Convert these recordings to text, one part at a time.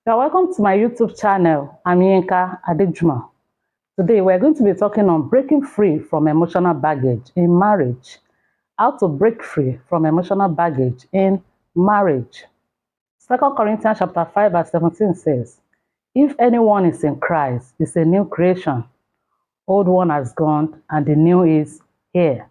Welcome to my YouTube channel. I'm Yinka Adejuma. Today we're going to be talking on breaking free from emotional baggage in marriage. How to break free from emotional baggage in marriage. 2 Corinthians chapter 5 verse 17 says, "If anyone is in Christ, is a new creation. Old one has gone and the new is here."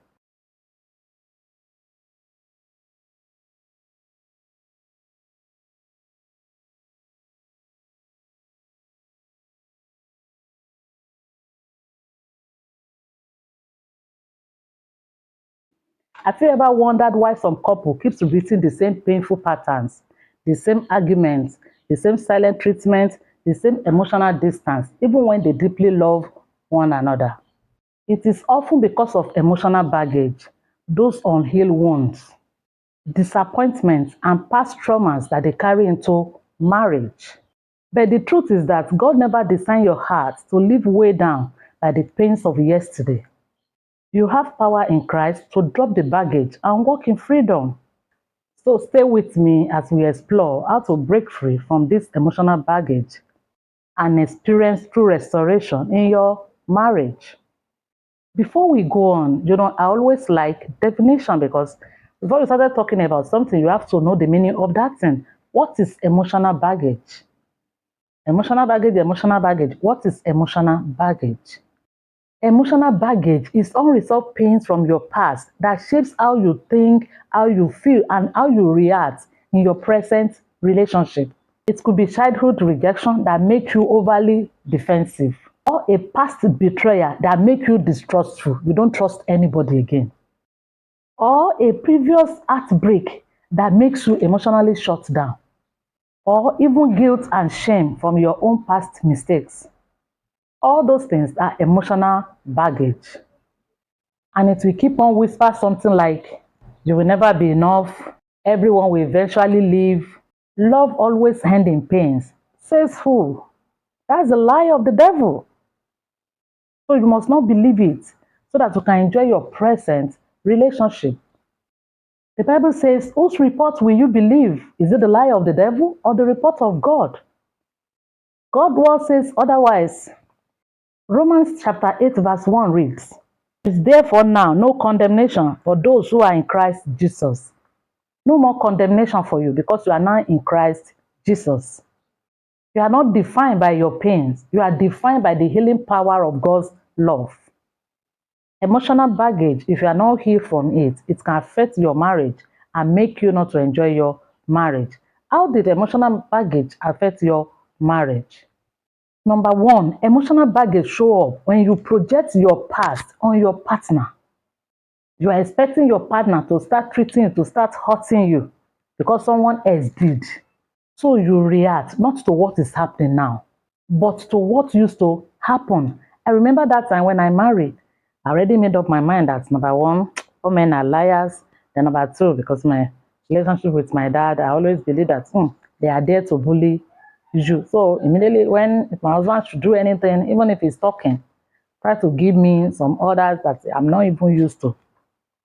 Have you ever wondered why some couple keeps repeating the same painful patterns, the same arguments, the same silent treatment, the same emotional distance, even when they deeply love one another? It is often because of emotional baggage, those unhealed wounds, disappointments, and past traumas that they carry into marriage. But the truth is that God never designed your heart to live way down by the pains of yesterday. You have power in Christ to drop the baggage and walk in freedom. So stay with me as we explore how to break free from this emotional baggage and experience true restoration in your marriage. Before we go on, I always like definition because before you started talking about something, you have to know the meaning of that thing. What is emotional baggage? Emotional baggage, emotional baggage. What is emotional baggage? Emotional baggage is unresolved pains from your past that shapes how you think, how you feel, and how you react in your present relationship. It could be childhood rejection that makes you overly defensive, or a past betrayal that makes you distrustful. You don't trust anybody again. Or a previous heartbreak that makes you emotionally shut down. Or even guilt and shame from your own past mistakes. All those things are emotional baggage. And it will keep on whisper something like, you will never be enough, everyone will eventually leave, love always ends in pains. Says who? That's a lie of the devil. So you must not believe it so that you can enjoy your present relationship. The Bible says, whose report will you believe? Is it the lie of the devil or the report of God? God's word says otherwise. Romans chapter 8 verse 1 reads, "There is therefore now no condemnation for those who are in Christ Jesus." No more condemnation for you because you are now in Christ Jesus. You are not defined by your pains. You are defined by the healing power of God's love. Emotional baggage, if you are not healed from it, it can affect your marriage and make you not to enjoy your marriage. How did emotional baggage affect your marriage? Number one, emotional baggage show up when you project your past on your partner. You are expecting your partner to start treating you, to start hurting you because someone else did. So you react not to what is happening now, but to what used to happen. I remember that time when I married, I already made up my mind that number one, all men are liars. Then number two, because my relationship with my dad, I always believe that they are there to bully you. So immediately when if my husband should do anything, even if he's talking, try to give me some orders that I'm not even used to.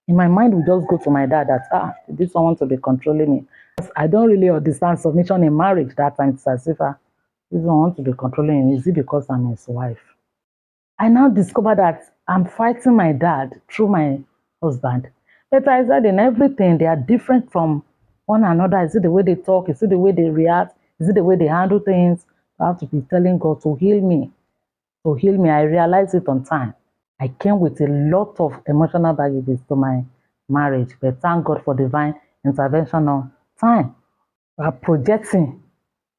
In my mind, we just go to my dad that, this someone to be controlling me. I don't really understand submission in marriage that time. It's as if this one want to be controlling me. Is it because I'm his wife? I now discover that I'm fighting my dad through my husband. But I said in everything, they are different from one another. Is it the way they talk? Is it the way they react? Is it the way they handle things? I have to be telling God to heal me. To heal me. I realized it on time. I came with a lot of emotional baggages to my marriage, but thank God for divine intervention on time. We are projecting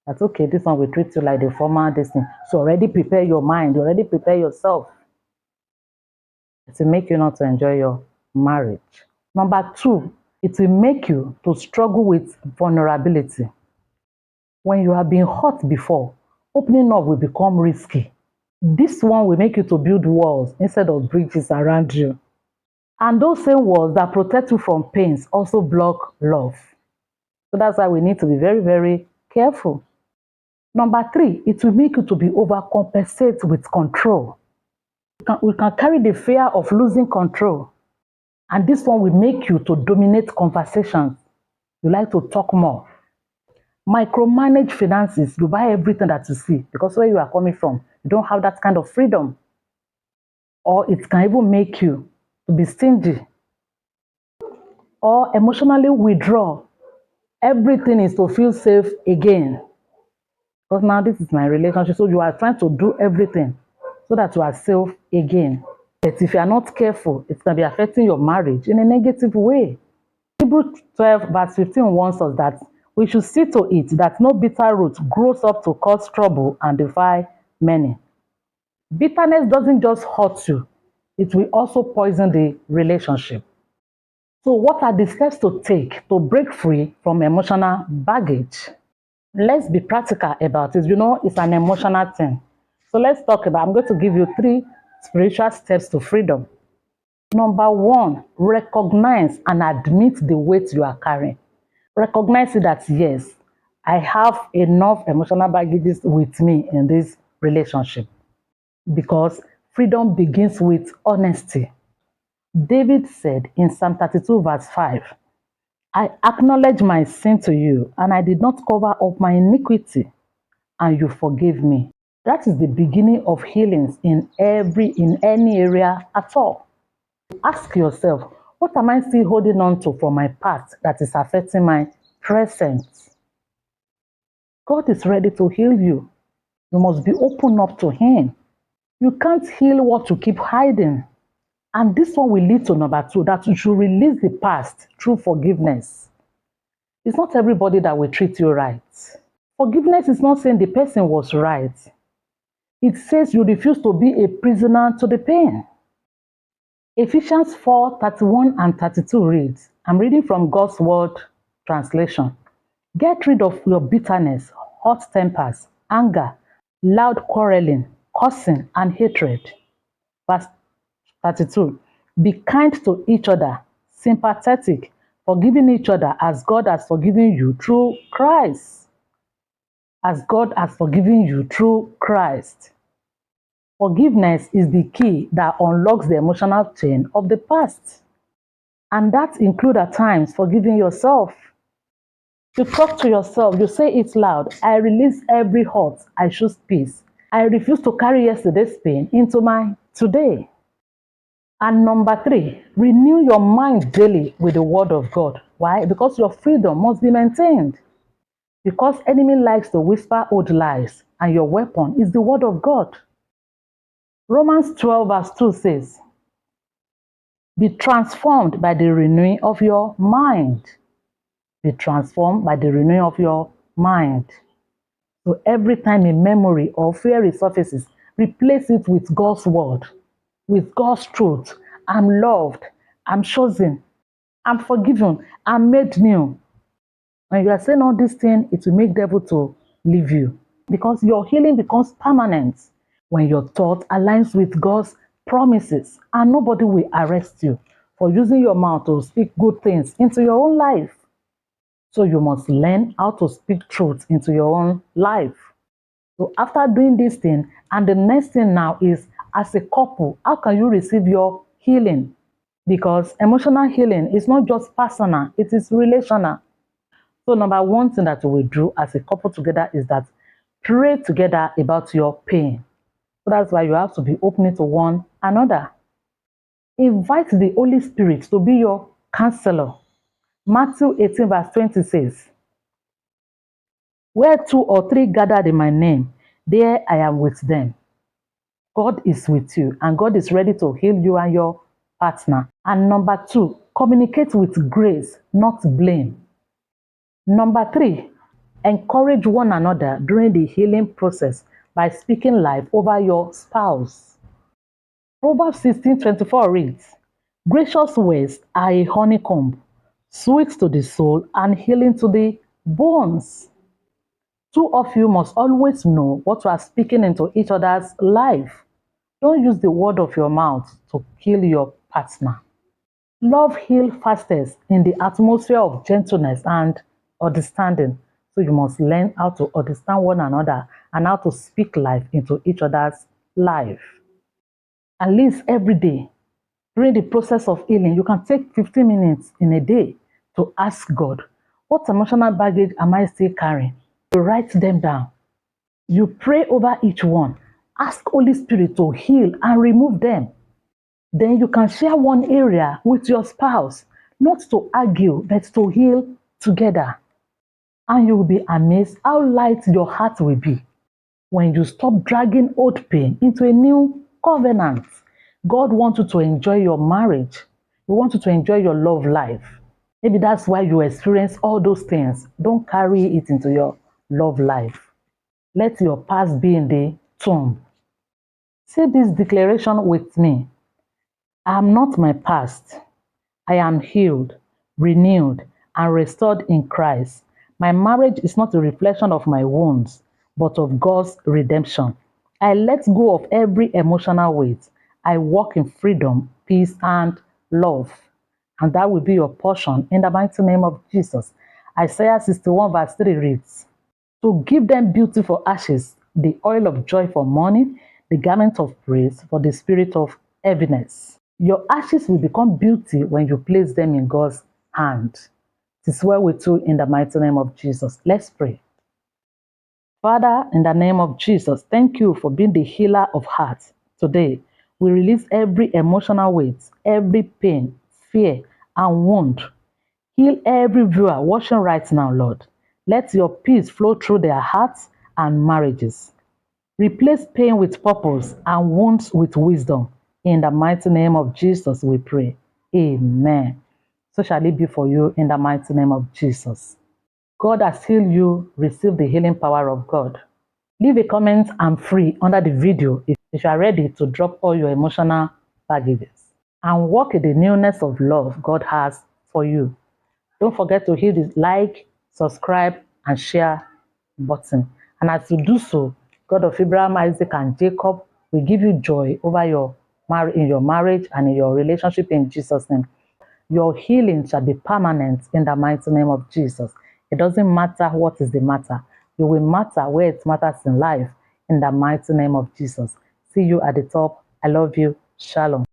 that, okay, this one will treat you like the former, this thing. So already prepare your mind, already prepare yourself to make you not to enjoy your marriage. Number two, it will make you to struggle with vulnerability. When you have been hurt before, opening up will become risky. This one will make you to build walls instead of bridges around you. And those same walls that protect you from pains also block love. So that's why we need to be very, very careful. Number three, it will make you to be overcompensate with control. We can carry the fear of losing control. And this one will make you to dominate conversations. You like to talk more. Micromanage finances. You buy everything that you see because where you are coming from, you don't have that kind of freedom. Or it can even make you to be stingy or emotionally withdraw. Everything is to feel safe again. Because now this is my relationship, so you are trying to do everything so that you are safe again. But if you are not careful, it can be affecting your marriage in a negative way. Hebrews 12 verse 15 warns us that we should see to it that no bitter root grows up to cause trouble and defile many. Bitterness doesn't just hurt you, it will also poison the relationship. So what are the steps to take to break free from emotional baggage? Let's be practical about it. It's an emotional thing. So let's talk about, I'm going to give you 3 spiritual steps to freedom. Number 1, recognize and admit the weight you are carrying. Recognize that, yes, I have enough emotional baggages with me in this relationship. Because freedom begins with honesty. David said in Psalm 32 verse 5, I acknowledge my sin to you, and I did not cover up my iniquity, and you forgave me. That is the beginning of healings in any area at all. Ask yourself, what am I still holding on to from my past that is affecting my present? God is ready to heal you. You must be open up to Him. You can't heal what you keep hiding. And this one will lead to number 2, that you should release the past through forgiveness. It's not everybody that will treat you right. Forgiveness is not saying the person was right. It says you refuse to be a prisoner to the pain. Ephesians 4:31 and 32 reads, I'm reading from God's Word translation. Get rid of your bitterness, hot tempers, anger, loud quarreling, cursing, and hatred. Verse 32. Be kind to each other, sympathetic, forgiving each other as God has forgiven you through Christ. As God has forgiven you through Christ. Forgiveness is the key that unlocks the emotional chain of the past. And that includes at times forgiving yourself. You talk to yourself, you say it loud. I release every hurt, I choose peace. I refuse to carry yesterday's pain into my today. And number 3, renew your mind daily with the word of God. Why? Because your freedom must be maintained. Because enemy likes to whisper old lies, and your weapon is the word of God. Romans 12 verse 2 says, be transformed by the renewing of your mind. Be transformed by the renewing of your mind. So every time a memory or fear resurfaces, replace it with God's word, with God's truth. I'm loved, I'm chosen, I'm forgiven, I'm made new. When you are saying all these things, it will make the devil to leave you. Because your healing becomes permanent when your thought aligns with God's promises, and nobody will arrest you for using your mouth to speak good things into your own life. So you must learn how to speak truth into your own life. So after doing this thing, and the next thing now is, as a couple, how can you receive your healing? Because emotional healing is not just personal, it is relational. So number 1 thing that we will do as a couple together is that pray together about your pain. So that's why you have to be open to one another. Invite the Holy Spirit to be your counselor. Matthew 18 verse 20 says, where 2 or 3 gathered in my name, there I am with them. God is with you, and God is ready to heal you and your partner. And number 2, communicate with grace, not blame. Number 3, encourage one another during the healing process by speaking life over your spouse. Proverbs 16:24 reads, gracious words are a honeycomb, sweet to the soul and healing to the bones. 2 of you must always know what you are speaking into each other's life. Don't use the word of your mouth to kill your partner. Love heals fastest in the atmosphere of gentleness and understanding. So you must learn how to understand one another and how to speak life into each other's life. At least every day, during the process of healing, you can take 15 minutes in a day to ask God, what emotional baggage am I still carrying? You write them down. You pray over each one. Ask Holy Spirit to heal and remove them. Then you can share one area with your spouse, not to argue, but to heal together. And you will be amazed how light your heart will be when you stop dragging old pain into a new covenant. God wants you to enjoy your marriage. He wants you to enjoy your love life. Maybe that's why you experience all those things. Don't carry it into your love life. Let your past be in the tomb. Say this declaration with me. I am not my past. I am healed, renewed, and restored in Christ. My marriage is not a reflection of my wounds, but of God's redemption. I let go of every emotional weight. I walk in freedom, peace, and love. And that will be your portion in the mighty name of Jesus. Isaiah 61 verse 3 reads, to give them beauty for ashes, the oil of joy for mourning, the garment of praise for the spirit of heaviness. Your ashes will become beauty when you place them in God's hand. It is well with you in the mighty name of Jesus. Let's pray. Father, in the name of Jesus, thank you for being the healer of hearts. Today, we release every emotional weight, every pain, fear, and wound. Heal every viewer watching right now, Lord. Let your peace flow through their hearts and marriages. Replace pain with purpose and wounds with wisdom. In the mighty name of Jesus, we pray. Amen. So shall it be for you in the mighty name of Jesus. God has healed you. Receive the healing power of God. Leave a comment and free under the video if you are ready to drop all your emotional baggages and walk in the newness of love God has for you. Don't forget to hit the like, subscribe, and share button. And as you do so, God of Abraham, Isaac, and Jacob will give you joy over in your marriage and in your relationship in Jesus' name. Your healing shall be permanent in the mighty name of Jesus. It doesn't matter what is the matter. You will matter where it matters in life in the mighty name of Jesus. See you at the top. I love you. Shalom.